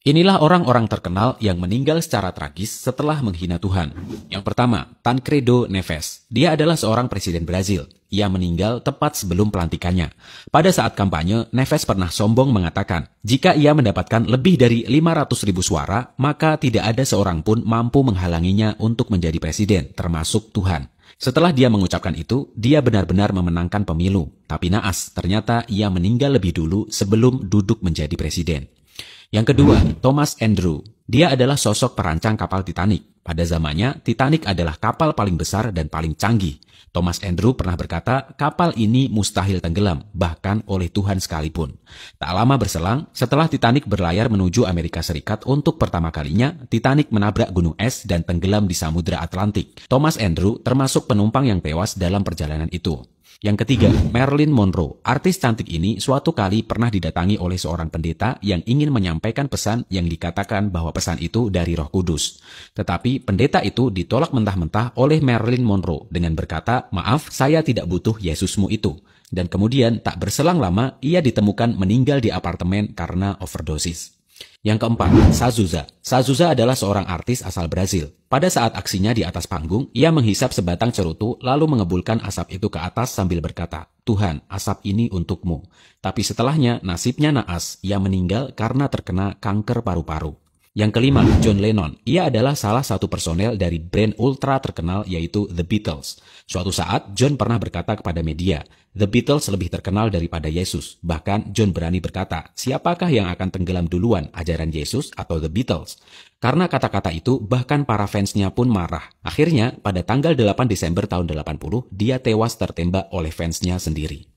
Inilah orang-orang terkenal yang meninggal secara tragis setelah menghina Tuhan. Yang pertama, Tancredo Neves. Dia adalah seorang presiden Brazil. Ia meninggal tepat sebelum pelantikannya. Pada saat kampanye, Neves pernah sombong mengatakan, jika ia mendapatkan lebih dari 500.000 suara, maka tidak ada seorang pun mampu menghalanginya untuk menjadi presiden, termasuk Tuhan. Setelah dia mengucapkan itu, dia benar-benar memenangkan pemilu. Tapi naas, ternyata ia meninggal lebih dulu sebelum duduk menjadi presiden. Yang kedua, Thomas Andrew. Dia adalah sosok perancang kapal Titanic. Pada zamannya, Titanic adalah kapal paling besar dan paling canggih. Thomas Andrew pernah berkata, kapal ini mustahil tenggelam, bahkan oleh Tuhan sekalipun. Tak lama berselang, setelah Titanic berlayar menuju Amerika Serikat untuk pertama kalinya, Titanic menabrak gunung es dan tenggelam di Samudra Atlantik. Thomas Andrew termasuk penumpang yang tewas dalam perjalanan itu. Yang ketiga, Marilyn Monroe. Artis cantik ini suatu kali pernah didatangi oleh seorang pendeta yang ingin menyampaikan pesan yang dikatakan bahwa pesan itu dari Roh Kudus. Tetapi pendeta itu ditolak mentah-mentah oleh Marilyn Monroe dengan berkata, "Maaf, saya tidak butuh Yesusmu itu." Dan kemudian tak berselang lama ia ditemukan meninggal di apartemen karena overdosis. Yang keempat, Cazuza. Cazuza adalah seorang artis asal Brazil. Pada saat aksinya di atas panggung, ia menghisap sebatang cerutu lalu mengebulkan asap itu ke atas sambil berkata, "Tuhan, asap ini untukmu." Tapi setelahnya, nasibnya naas. Ia meninggal karena terkena kanker paru-paru. Yang kelima, John Lennon. Ia adalah salah satu personel dari band ultra terkenal yaitu The Beatles. Suatu saat, John pernah berkata kepada media, "The Beatles lebih terkenal daripada Yesus." Bahkan, John berani berkata, siapakah yang akan tenggelam duluan, ajaran Yesus atau The Beatles? Karena kata-kata itu, bahkan para fansnya pun marah. Akhirnya, pada tanggal 8 Desember tahun 80, dia tewas tertembak oleh fansnya sendiri.